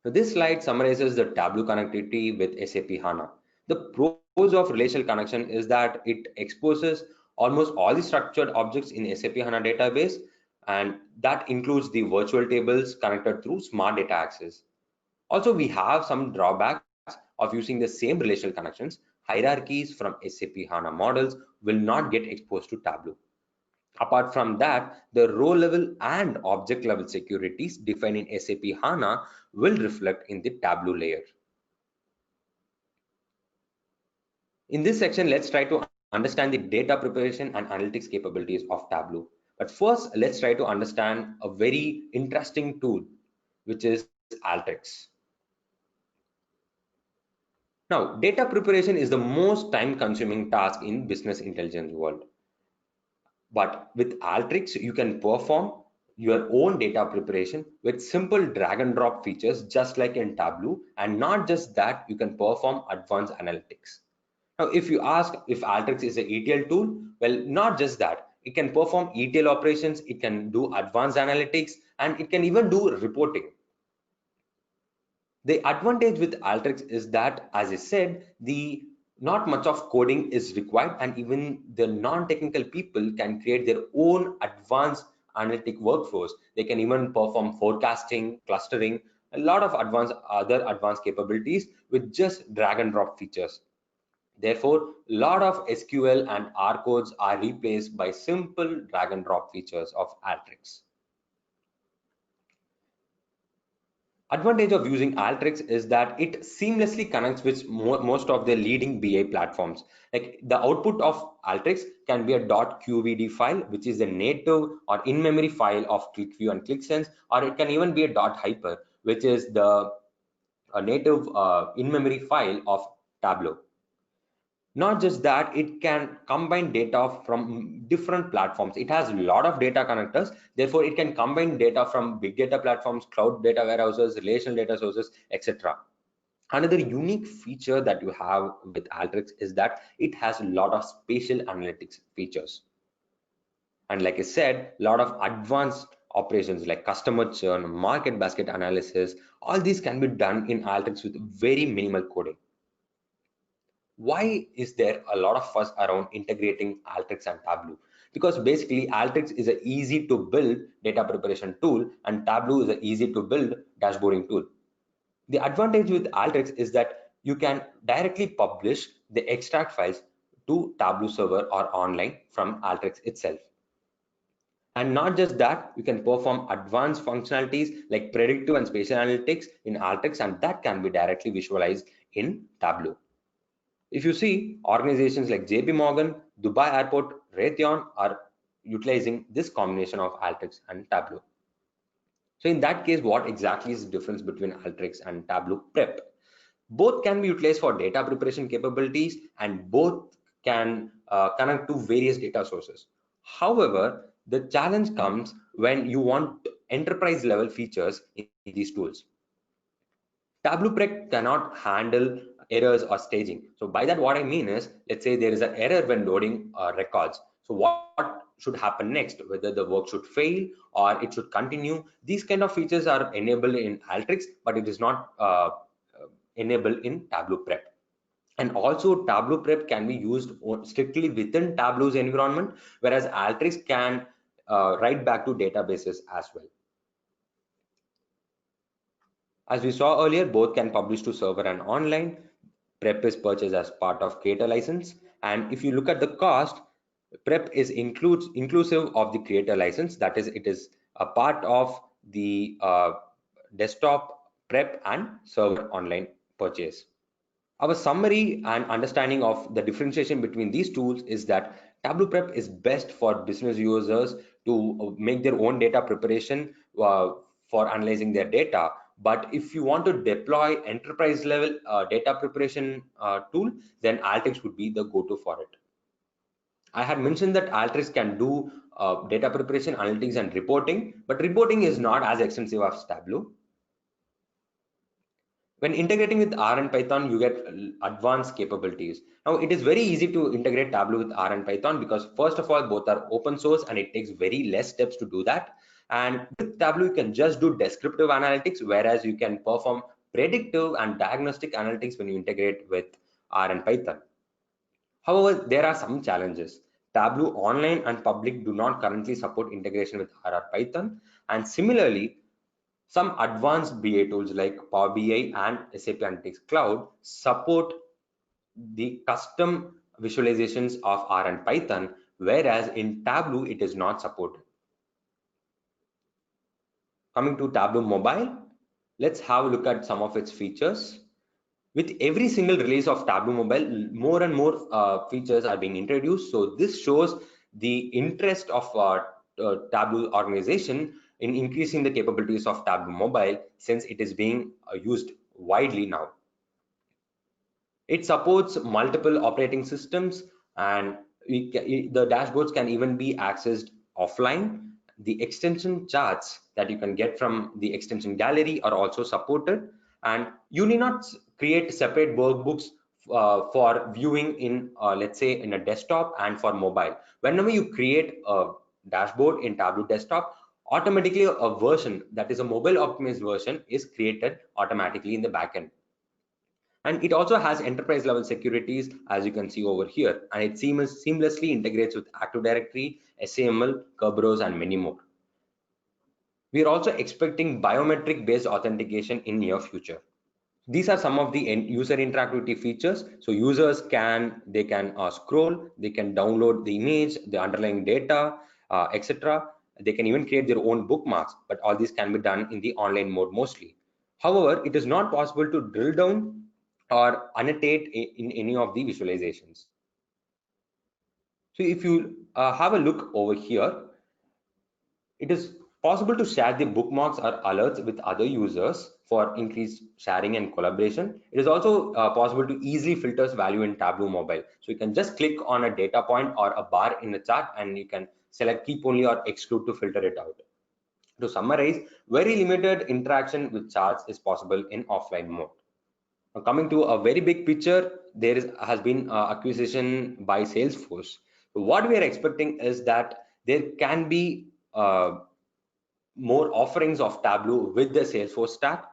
So this slide summarizes the Tableau connectivity with SAP HANA. The pros of relational connection is that it exposes almost all the structured objects in SAP HANA database, and that includes the virtual tables connected through Smart Data Access. Also, we have some drawback of using the same relational connections, hierarchies from SAP HANA models will not get exposed to Tableau. Apart from that, the row level and object level securities defined in SAP HANA will reflect in the Tableau layer. In this section, let's try to understand the data preparation and analytics capabilities of Tableau. But first, let's try to understand a very interesting tool, which is Alteryx. Now, data preparation is the most time-consuming task in business intelligence world. But with Alteryx, you can perform your own data preparation with simple drag and drop features, just like in Tableau. And not just that, you can perform advanced analytics. Now, if you ask if Alteryx is an ETL tool, well, not just that. It can perform ETL operations, it can do advanced analytics, and it can even do reporting. The advantage with Alteryx is that, as I said, the not much of coding is required, and even the non-technical people can create their own advanced analytic workflows. They can even perform forecasting, clustering, a lot of other advanced capabilities with just drag and drop features. Therefore, a lot of SQL and R codes are replaced by simple drag and drop features of Alteryx. Advantage of using Alteryx is that it seamlessly connects with most of the leading BI platforms. Like the output of Alteryx can be a .qvd file, which is a native or in-memory file of QlikView and QlikSense, or it can even be a .hyper, which is the native in-memory file of Tableau. Not just that, it can combine data from different platforms. It has a lot of data connectors, therefore it can combine data from big data platforms, cloud data warehouses, relational data sources, etc. Another unique feature that you have with Alteryx is that it has a lot of spatial analytics features. And like I said, a lot of advanced operations like customer churn, market basket analysis, all these can be done in Alteryx with very minimal coding. Why is there a lot of fuss around integrating Alteryx and Tableau? Because basically Alteryx is an easy to build data preparation tool and Tableau is an easy to build dashboarding tool. The advantage with Alteryx is that you can directly publish the extract files to Tableau server or online from Alteryx itself. And not just that, you can perform advanced functionalities like predictive and spatial analytics in Alteryx, and that can be directly visualized in Tableau. If you see, organizations like JP Morgan, Dubai Airport, Raytheon are utilizing this combination of Alteryx and Tableau. So in that case, what exactly is the difference between Alteryx and Tableau Prep? Both can be utilized for data preparation capabilities and both can connect to various data sources. However, the challenge comes when you want enterprise level features in these tools. Tableau Prep cannot handle errors or staging. So by that, what I mean is, let's say there is an error when loading records. So what should happen next? Whether the work should fail or it should continue. These kind of features are enabled in Alteryx, but it is not enabled in Tableau Prep. And also Tableau Prep can be used strictly within Tableau's environment, whereas Alteryx can write back to databases as well. As we saw earlier, both can publish to server and online. Prep is purchased as part of creator license. And if you look at the cost, Prep is inclusive of the creator license. That is, it is a part of the desktop Prep and server online purchase. Our summary and understanding of the differentiation between these tools is that Tableau Prep is best for business users to make their own data preparation for analyzing their data. But if you want to deploy enterprise level data preparation tool, then Alteryx would be the go-to for it. I had mentioned that Alteryx can do data preparation, analytics, and reporting, but reporting is not as extensive as Tableau. When integrating with R and Python, you get advanced capabilities. Now, it is very easy to integrate Tableau with R and Python because first of all, both are open source and it takes very less steps to do that. And with Tableau, you can just do descriptive analytics, whereas you can perform predictive and diagnostic analytics when you integrate with R and Python. However, there are some challenges. Tableau Online and Public do not currently support integration with R or Python. And similarly, Some advanced BI tools like Power BI and SAP Analytics Cloud support the custom visualizations of R and Python, whereas in Tableau it is not supported. Coming to Tableau Mobile, let's have a look at some of its features. With every single release of Tableau Mobile, more and more features are being introduced. So this shows the interest of Tableau organization in increasing the capabilities of Tableau Mobile, since it is being used widely now. It supports multiple operating systems, and the dashboards can even be accessed offline. The extension charts that you can get from the extension gallery are also supported, and you need not create separate workbooks for viewing in, let's say, in a desktop and for mobile. Whenever you create a dashboard in Tableau desktop, automatically a version that is a mobile optimized version is created automatically in the backend. And it also has enterprise level securities, as you can see over here, and it seamlessly integrates with Active Directory, SAML, Kerberos, and many more. We are also expecting biometric based authentication in near future. These are some of the user interactivity features. So users can scroll, they can download the image, the underlying data, etc. They can even create their own bookmarks, but all this can be done in the online mode mostly. However, it is not possible to drill down or annotate in any of the visualizations. So if you have a look over here, it is possible to share the bookmarks or alerts with other users for increased sharing and collaboration. It is also possible to easily filter value in Tableau Mobile. So you can just click on a data point or a bar in the chart, and you can select keep only or exclude to filter it out. To summarize, very limited interaction with charts is possible in offline mode. Now, coming to a very big picture, has been acquisition by Salesforce. So what we are expecting is that there can be more offerings of Tableau with the Salesforce stack,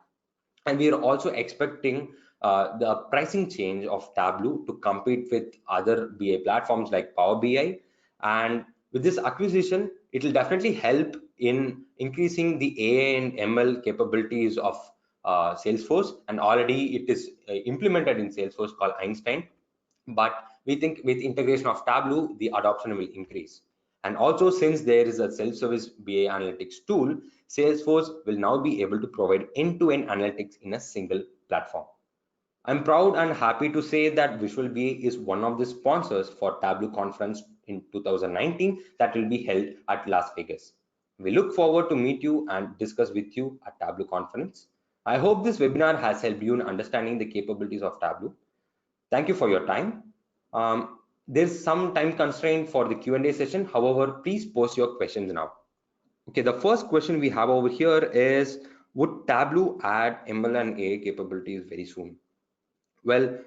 and we are also expecting the pricing change of Tableau to compete with other BI platforms like Power BI. And with this acquisition, it will definitely help in increasing the AI and ML capabilities of Salesforce, and already it is implemented in Salesforce called Einstein. But we think with integration of Tableau, the adoption will increase. And also, since there is a self-service BI analytics tool, Salesforce will now be able to provide end-to-end analytics in a single platform. I'm proud and happy to say that Visual BA is one of the sponsors for Tableau conference in 2019 that will be held at Las Vegas. We look forward to meet you and discuss with you at Tableau conference. I hope this webinar has helped you in understanding the capabilities of Tableau. Thank you for your time. There's some time constraint for the Q&A session. However, please post your questions now. Okay, the first question we have over here is, would Tableau add ML and AI capabilities very soon? Well,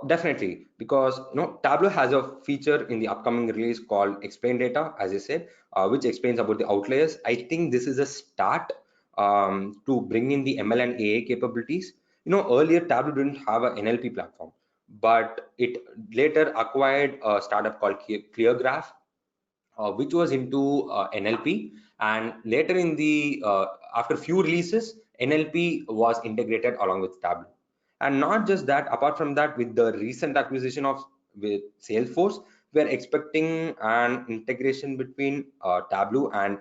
definitely, because Tableau has a feature in the upcoming release called Explain Data, as I said, which explains about the outliers. I think this is a start to bring in the ML and AI capabilities. Earlier Tableau didn't have an NLP platform, but it later acquired a startup called ClearGraph, which was into NLP, and later in the after few releases, NLP was integrated along with Tableau. And not just that, apart from that, with the recent acquisition with Salesforce, we are expecting an integration between Tableau and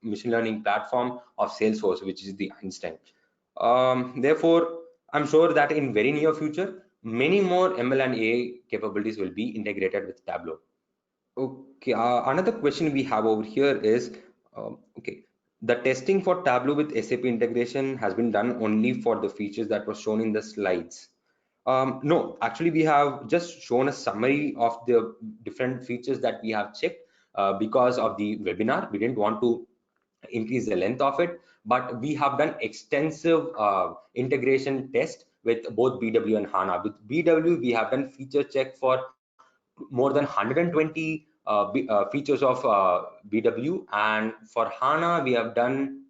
machine learning platform of Salesforce, which is the Einstein. Therefore, I'm sure that in very near future, many more ML and AI capabilities will be integrated with Tableau. Okay, another question we have over here is, okay, the testing for Tableau with SAP integration has been done only for the features that were shown in the slides. No, actually we have just shown a summary of the different features that we have checked because of the webinar. We didn't want to increase the length of it, but we have done extensive integration test with both BW and HANA. With BW, we have done feature check for more than 120 features of BW, and for HANA we have done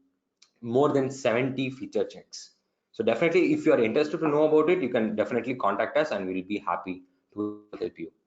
more than 70 feature checks. So definitely, if you are interested to know about it, you can definitely contact us and we'll be happy to help you.